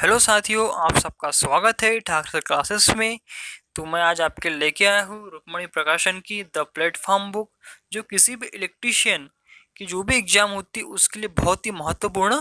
Hello साथियों, आप सबका स्वागत है ठाकरे क्लासेस में। तो मैं आज आपके लेके आया हूँ रुक्मणी प्रकाशन की द प्लेटफॉर्म बुक, जो किसी भी इलेक्ट्रीशियन की जो भी एग्जाम होती है उसके लिए बहुत ही महत्वपूर्ण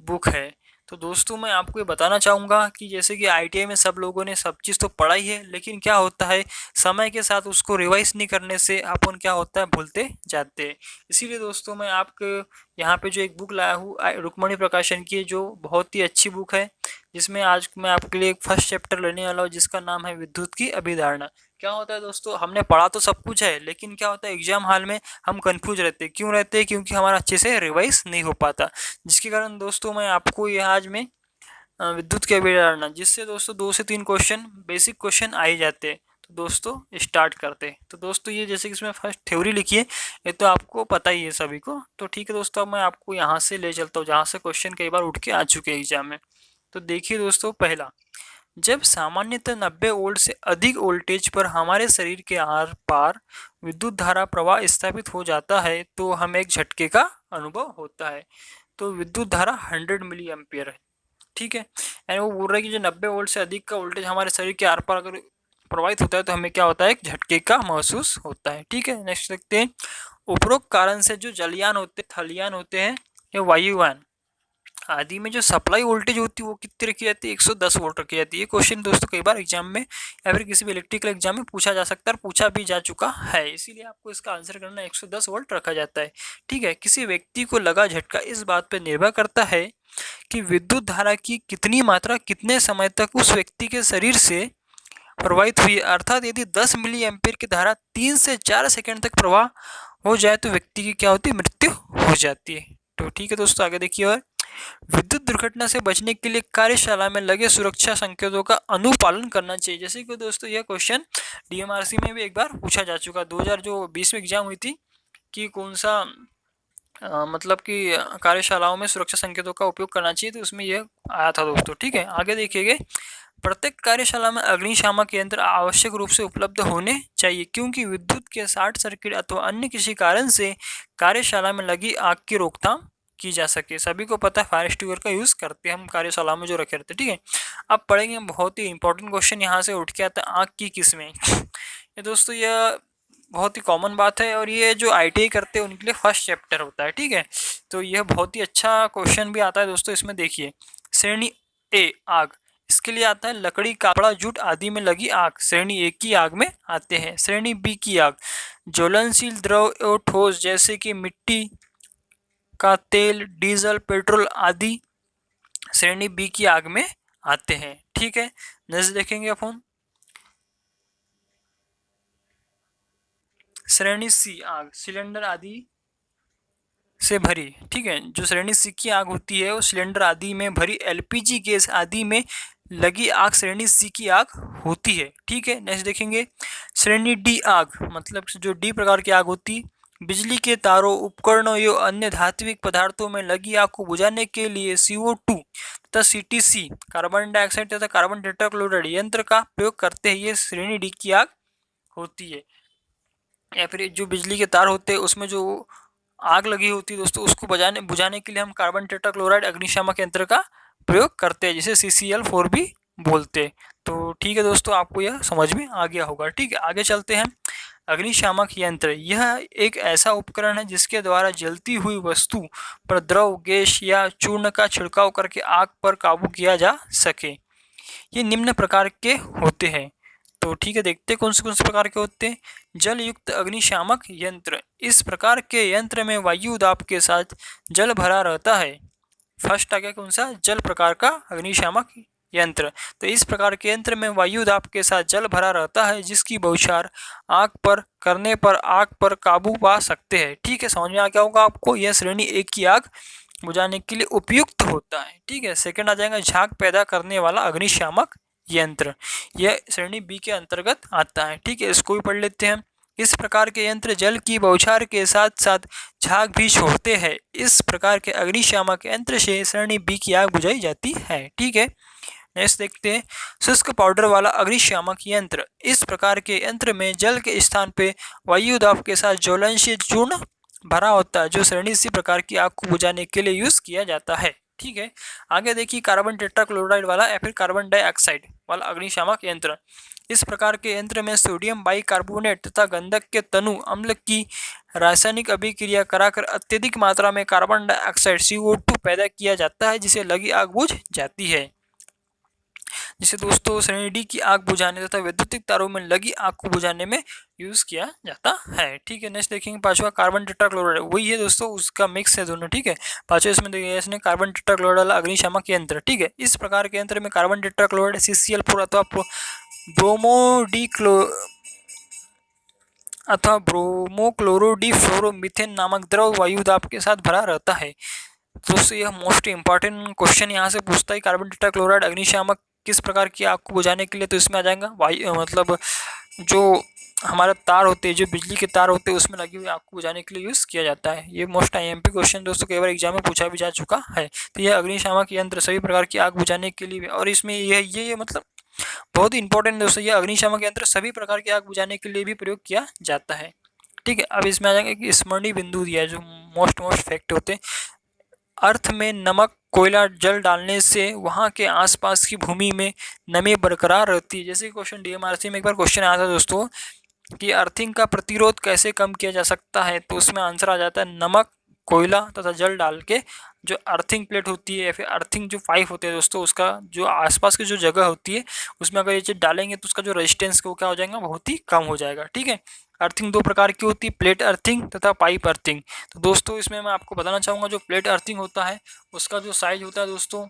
बुक है। तो दोस्तों, मैं आपको ये बताना चाहूँगा कि जैसे कि आईटीआई में सब लोगों ने सब चीज़ तो पढ़ा ही है, लेकिन क्या होता है समय के साथ उसको रिवाइज नहीं करने से अपन क्या होता है भूलते जाते हैं। इसीलिए दोस्तों, मैं आपको यहाँ पे जो एक बुक लाया हूँ रुक्मणी प्रकाशन की, जो बहुत ही अच्छी बुक है, जिसमें आज मैं आपके लिए एक फर्स्ट चैप्टर लेने वाला हूँ जिसका नाम है विद्युत की अभिधारणा। क्या होता है दोस्तों, हमने पढ़ा तो सब कुछ है, लेकिन क्या होता है एग्जाम हॉल में हम कंफ्यूज रहते हैं। क्यों रहते हैं? क्योंकि हमारा अच्छे से रिवाइज नहीं हो पाता, जिसके कारण दोस्तों मैं आपको यह आज में विद्युत की अभिधारणा, जिससे दोस्तों 2 से 3 क्वेश्चन बेसिक क्वेश्चन आ ही जाते हैं। तो दोस्तों स्टार्ट करते हैं। तो दोस्तों ये जैसे कि इसमें फर्स्ट थ्योरी लिखी है, ये तो आपको पता ही है सभी को। तो ठीक है दोस्तों, अब मैं आपको यहाँ से ले चलता हूँ जहाँ से क्वेश्चन कई बार उठ के आ चुके हैं एग्जाम में। तो देखिए दोस्तों, पहला, जब सामान्यतः 90 वोल्ट से अधिक वोल्टेज पर हमारे शरीर के आर पार विद्युत धारा प्रवाह स्थापित हो जाता है तो हमें एक झटके का अनुभव होता है। तो विद्युत धारा 100 मिली एम्पियर है, ठीक है। यानी वो बोल रहा है कि जो 90 वोल्ट से अधिक का वोल्टेज हमारे शरीर के आर पार अगर प्रवाहित होता है तो हमें क्या होता है, एक झटके का महसूस होता है, ठीक है। नेक्स्ट देखते हैं, उपरोक्त कारण से जो जलयान होते थलयान होते हैं या वायुयान आदि में जो सप्लाई वोल्टेज होती है वो कितनी रखी जाती है, 110 वोल्ट रखी जाती है। ये क्वेश्चन दोस्तों कई बार एग्जाम में या फिर किसी भी इलेक्ट्रिकल एग्जाम में पूछा जा सकता है और पूछा भी जा चुका है, इसीलिए आपको इसका आंसर करना 110 वोल्ट रखा जाता है, ठीक है। किसी व्यक्ति को लगा झटका इस बात पर निर्भर करता है कि विद्युत धारा की कितनी मात्रा कितने समय तक उस व्यक्ति के शरीर से प्रवाहित हुई है। अर्थात यदि 10 मिली एम्पियर की धारा 3 से 4 सेकंड तक प्रवाह हो जाए तो व्यक्ति की क्या होती है, मृत्यु हो जाती है। तो ठीक है दोस्तों, आगे देखिए। और विद्युत दुर्घटना से बचने के लिए कार्यशाला में लगे सुरक्षा संकेतों का अनुपालन करना चाहिए। जैसे कि दोस्तों यह क्वेश्चन डीएमआरसी में भी एक बार पूछा जा चुका, 2020 में एग्जाम हुई थी कि कौन सा मतलब कि कार्यशालाओं में सुरक्षा संकेतों का उपयोग करना चाहिए, तो उसमें यह आया था दोस्तों, ठीक है। आगे देखिएगा, प्रत्येक कार्यशाला में अग्निशामक यंत्र आवश्यक रूप से उपलब्ध होने चाहिए, क्योंकि विद्युत के शॉर्ट सर्किट अथवा अन्य किसी कारण से कार्यशाला में लगी आग की रोकथाम की जा सके। सभी को पता है फायर एक्सटिंग्विशर का यूज करते हैं हम कार्यशाला में जो रखे रहते हैं, ठीक है। अब पढ़ेंगे बहुत ही इंपॉर्टेंट क्वेश्चन यहाँ से उठ के आता है, आग की किस्में। ये दोस्तों यह बहुत ही कॉमन बात है और ये जो आईटीआई करते हैं उनके लिए फर्स्ट चैप्टर होता है, ठीक है। तो यह बहुत ही अच्छा क्वेश्चन भी आता है दोस्तों। इसमें देखिए, श्रेणी ए आग, इसके लिए आता है लकड़ी कपड़ा जूट आदि में लगी आग, श्रेणी ए की आग में आते हैं। श्रेणी बी की आग, ज्वलनशील द्रव और ठोस जैसे कि मिट्टी का तेल, डीजल, पेट्रोल आदि श्रेणी बी की आग में आते हैं, ठीक है। नेक्स्ट देखेंगे अपन, श्रेणी सी आग, सिलेंडर आदि से भरी, ठीक है। जो श्रेणी सी की आग होती है वो सिलेंडर आदि में भरी एलपीजी गैस आदि में लगी आग श्रेणी सी की आग होती है, ठीक है। नेक्स्ट देखेंगे, श्रेणी डी आग, मतलब जो डी प्रकार की आग होती है, बिजली के तारों, उपकरणों या अन्य धात्विक पदार्थों में लगी आग को बुझाने के लिए CO2 तथा CTC, कार्बन डाइऑक्साइड तथा कार्बन टेट्राक्लोराइड यंत्र का प्रयोग करते हैं। ये श्रेणी डी की आग होती है। या फिर जो बिजली के तार होते हैं उसमें जो आग लगी होती है दोस्तों, उसको बुझाने के लिए हम कार्बन टेट्राक्लोराइड अग्निशामक यंत्र का प्रयोग करते हैं, जिसे CCl4 भी बोलते हैं। तो ठीक है दोस्तों, आपको यह समझ में आ गया होगा, ठीक है। आगे चलते हैं, अग्निशामक यंत्र, यह एक ऐसा उपकरण है जिसके द्वारा जलती हुई वस्तु पर द्रव, गैस या चूर्ण का छिड़काव करके आग पर काबू किया जा सके। ये निम्न प्रकार के होते हैं। तो ठीक है, देखते हैं कौन से प्रकार के होते हैं। जल युक्त अग्निशामक यंत्र, इस प्रकार के यंत्र में वायु दाब के साथ जल भरा रहता है। फर्स्ट आ गया कौन सा, जल प्रकार का अग्निशामक यंत्र। तो इस प्रकार के यंत्र में वायु दाब के साथ जल भरा रहता है, जिसकी बौछार आग पर करने पर आग पर काबू पा सकते हैं, ठीक है। समझ में आ गया होगा आपको, यह श्रेणी एक की आग बुझाने के लिए उपयुक्त होता है, ठीक है। सेकंड आ जाएगा, झाग पैदा करने वाला अग्निशामक यंत्र, यह श्रेणी बी के अंतर्गत आता है, ठीक है। इसको भी पढ़ लेते हैं। इस प्रकार के यंत्र जल की बौछार के साथ साथ झाग भी छोड़ते हैं। इस प्रकार के अग्निशामक यंत्र से श्रेणी बी की आग बुझाई जाती है, ठीक है। नेक्स्ट देखते हैं, शुष्क पाउडर वाला अग्निशामक यंत्र, इस प्रकार के यंत्र में जल के स्थान पे वायु दाब के साथ ज्वलनशील चूर्ण भरा होता है, जो श्रेणी सी प्रकार की आग को बुझाने के लिए यूज किया जाता है, ठीक है। आगे देखिए कार्बन टेट्राक्लोराइड वाला या फिर कार्बन डाइऑक्साइड वाला अग्निशामक यंत्र। इस प्रकार के यंत्र में सोडियम बाइकार्बोनेट तथा गंधक के तनु अम्ल की रासायनिक अभिक्रिया कराकर अत्यधिक मात्रा में कार्बन डाइऑक्साइड CO2 पैदा किया जाता है, जिसे लगी आग बुझ जाती है। जिसे दोस्तों श्रेणी डी की आग बुझाने तथा वैद्युतिक तारों में लगी आग को बुझाने में यूज किया जाता है। ठीक है, नेक्स्ट देखेंगे पांचवा कार्बन टेट्राक्लोराइड, वही है दोस्तों, उसका मिक्स है दोनों। ठीक है, पांचवा इसमें देखिए इसने कार्बन टेट्राक्लोराइड वाला अग्निशामक यंत्र। ठीक है, इस प्रकार के यंत्र में कार्बन टेट्राक्लोराइड CCl4 अथवा ब्रोमोक्लोरोडिफ्लोरोमीथेन नामक द्रव वायु दाब के साथ भरा रहता है। दोस्तों यह मोस्ट इंपॉर्टेंट क्वेश्चन यहाँ से पूछता है, कार्बन टेट्राक्लोराइड अग्निशामक किस प्रकार की आग को बुझाने के लिए, तो इसमें आ जाएगा वायु मतलब जो हमारा तार होते हैं, जो बिजली के तार होते हैं, उसमें लगी हुई आग को बुझाने के लिए यूज किया जाता है। ये मोस्ट IMP क्वेश्चन दोस्तों कई बार एग्जाम में पूछा भी जा चुका है। तो यह अग्निशामक यंत्र सभी प्रकार की आग बुझाने के लिए, और इसमें ये मतलब बहुत ही इंपॉर्टेंट दोस्तों, ये अग्निशामक यंत्र सभी प्रकार की आग बुझाने के लिए भी प्रयोग किया जाता है। ठीक है, अब इसमें आ जाएंगे कि स्मरणीय बिंदु दिया है, जो मोस्ट फैक्ट होते हैं। अर्थ में नमक कोयला जल डालने से वहां के आसपास की भूमि में नमी बरकरार रहती है। जैसे क्वेश्चन DMRC में एक बार क्वेश्चन आया था दोस्तों कि अर्थिंग का प्रतिरोध कैसे कम किया जा सकता है, तो उसमें आंसर आ जाता है नमक कोयला तथा जल डाल के जो अर्थिंग प्लेट होती है या फिर अर्थिंग जो पाइप होते हैं दोस्तों, उसका जो आसपास की जो जगह होती है उसमें अगर ये चीज डालेंगे तो उसका जो रेजिस्टेंस वो क्या हो जाएगा, बहुत ही कम हो जाएगा। ठीक है, अर्थिंग दो प्रकार की होती है, प्लेट अर्थिंग तथा पाइप अर्थिंग। तो दोस्तों इसमें मैं आपको बताना चाहूँगा, जो प्लेट अर्थिंग होता है उसका जो साइज होता है दोस्तों,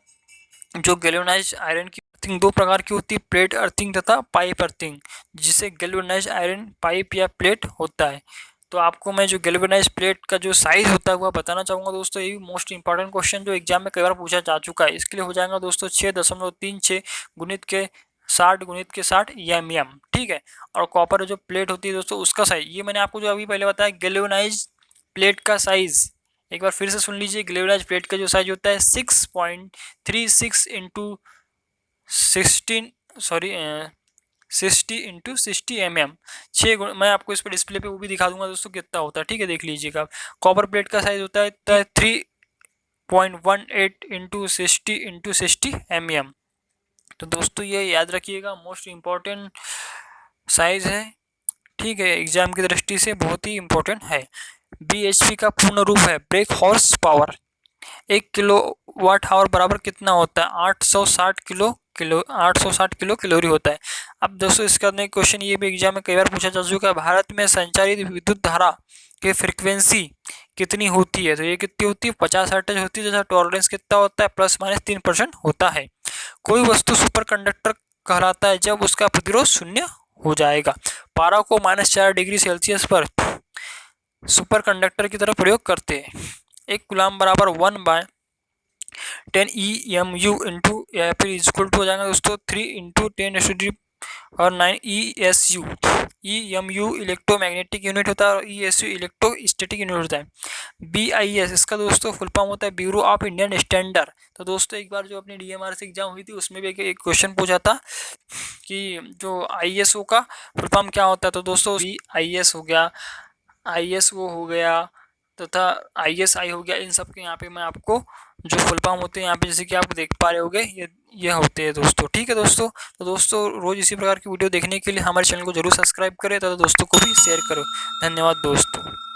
जो गैल्वेनाइज्ड आयरन की अर्थिंग दो प्रकार की होती है, प्लेट अर्थिंग तथा पाइप अर्थिंग, जिसे गैल्वेनाइज्ड आयरन पाइप या प्लेट होता है। तो आपको मैं जो गैल्वेनाइज प्लेट का जो साइज होता है वह बताना चाहूँगा दोस्तों। ये मोस्ट इंपॉर्टेंट क्वेश्चन जो एग्जाम में कई बार पूछा जा चुका है। इसके लिए हो जाएगा दोस्तों 6.36 गुणित के 60 mm। ठीक है, और कॉपर जो प्लेट होती है दोस्तों उसका साइज, ये मैंने आपको जो अभी पहले बताया गैल्वेनाइज प्लेट का साइज, एक बार फिर से सुन लीजिए। गैल्वेनाइज प्लेट का जो साइज होता है 6.36 इंटू 60 mm। मैं आपको इस पर डिस्प्ले पे वो भी दिखा दूंगा दोस्तों कितना होता है। ठीक है, देख लीजिएगा। कॉपर प्लेट का साइज होता है 3.18 इंटू 60 mm। तो दोस्तों ये याद रखिएगा, मोस्ट इम्पॉर्टेंट साइज है। ठीक है, एग्जाम की दृष्टि से बहुत ही इम्पोर्टेंट है। BHP का पूर्ण रूप है break horse power. 1 kilowatt hour बराबर कितना होता है, 860 किलो कैलोरी होता है। अब दोस्तों इसका नहीं क्वेश्चन ये भी एग्जाम में कई बार पूछा जा चुका है, भारत में संचारित विद्युत धारा की फ्रीक्वेंसी कितनी होती है, तो ये कितनी होती है, 50 हर्ट्ज होती है, जैसा टॉलरेंस कितना होता है, ±3% होता है। कोई वस्तु सुपर कंडक्टर कहलाता है जब उसका प्रतिरोध 0 हो जाएगा। पारा को -4 डिग्री सेल्सियस पर सुपर कंडक्टर की तरह प्रयोग करते हैं। 1 कूलाम बराबर 1/10 EMU इंटू या फिर इक्वल टू हो जाएगा दोस्तों 3 × 10⁻⁹ और 9 ESU। EMU इलेक्ट्रोमैग्नेटिक यूनिट होता है और ESU इलेक्ट्रोस्टैटिक यूनिट होता है। BIS इसका दोस्तों फुल फॉर्म होता है ब्यूरो ऑफ इंडियन स्टैंडर्ड। तो दोस्तों एक बार जो अपनी DMRC एग्जाम हुई थी उसमें भी एक क्वेश्चन पूछा था कि जो ISO का फुल फॉर्म क्या होता है, तो दोस्तों BIS हो गया, ISO हो गया तथा ISI हो गया, इन सब के यहाँ पे मैं आपको जो फुल फॉर्म होते हैं यहाँ पे जैसे कि आप देख पा रहे होगे ये होते हैं दोस्तों। ठीक है दोस्तों, तो दोस्तों रोज इसी प्रकार की वीडियो देखने के लिए हमारे चैनल को जरूर सब्सक्राइब करें तथा दोस्तों को भी शेयर करो। धन्यवाद दोस्तों।